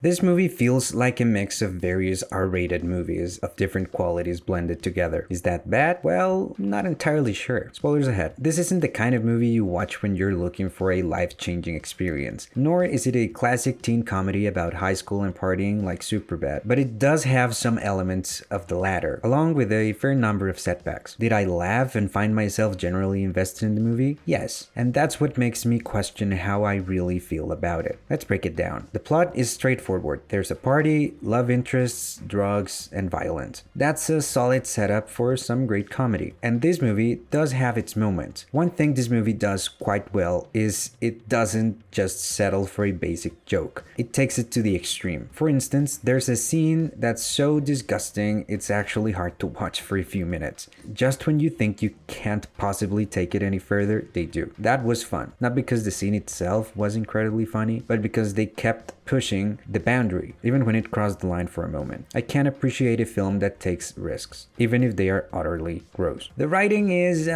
This movie feels like a mix of various R-rated movies of different qualities blended together. Is that bad? Well, not entirely sure. Spoilers ahead. This isn't the kind of movie you watch when you're looking for a life-changing experience, nor is it a classic teen comedy about high school and partying like Superbad, but it does have some elements of the latter, along with a fair number of setbacks. Did I laugh and find myself generally invested in the movie? Yes, and that's what makes me question how I really feel about it. Let's break it down. The plot is straightforward. There's a party, love interests, drugs, and violence. That's a solid setup for some great comedy. And this movie does have its moments. One thing this movie does quite well is it doesn't just settle for a basic joke. It takes it to the extreme. For instance, there's a scene that's so disgusting it's actually hard to watch for a few minutes. Just when you think you can't possibly take it any further, they do. That was fun. Not because the scene itself was incredibly funny, but because they kept pushing the boundary, even when it crossed the line for a moment. I can appreciate a film that takes risks, even if they are utterly gross. The writing is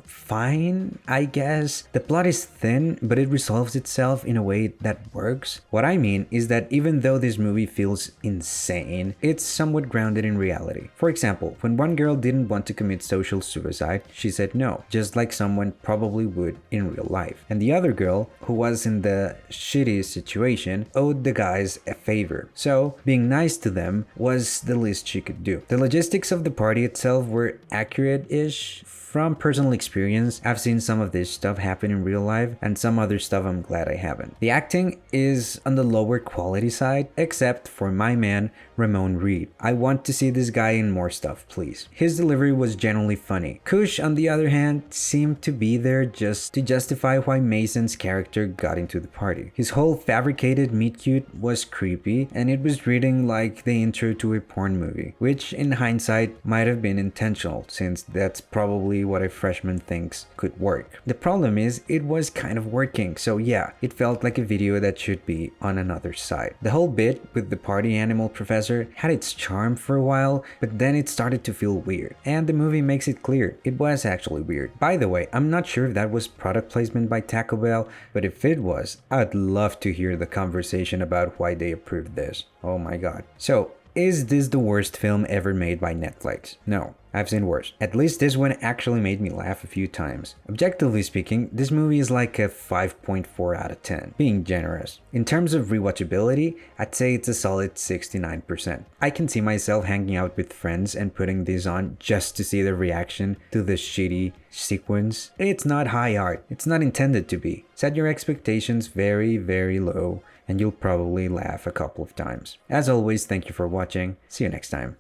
fine, I guess. The plot is thin, but it resolves itself in a way that works. What I mean is that even though this movie feels insane, it's somewhat grounded in reality. For example, when one girl didn't want to commit social suicide, she said no, just like someone probably would in real life. And the other girl, who was in the shitty situation, owed the guys a favor. So, being nice to them was the least she could do. The logistics of the party itself were accurate-ish. From personal experience, I've seen some of this stuff happen in real life, and some other stuff I'm glad I haven't. The acting is on the lower quality side, except for my man, Ramon Reed. I want to see this guy in more stuff, please. His delivery was generally funny. Kush, on the other hand, seemed to be there just to justify why Mason's character got into the party. His whole fabricated meet cute was creepy, and it was reading like the intro to a porn movie, which in hindsight might have been intentional, since that's probably what a freshman thinks could work. The problem is, it was kind of working, so yeah, it felt like a video that should be on another site. The whole bit with the party animal professor had its charm for a while, but then it started to feel weird, and the movie makes it clear it was actually weird. By the way, I'm not sure if that was product placement by Taco Bell, but if it was, I'd love to hear the conversation about why they approved this. Oh my god. So, is this the worst film ever made by Netflix? No. I've seen worse. At least this one actually made me laugh a few times. Objectively speaking, this movie is like a 5.4 out of 10, being generous. In terms of rewatchability, I'd say it's a solid 69%. I can see myself hanging out with friends and putting this on just to see the reaction to the shitty sequence. It's not high art. It's not intended to be. Set your expectations very, very low, and you'll probably laugh a couple of times. As always, thank you for watching. See you next time.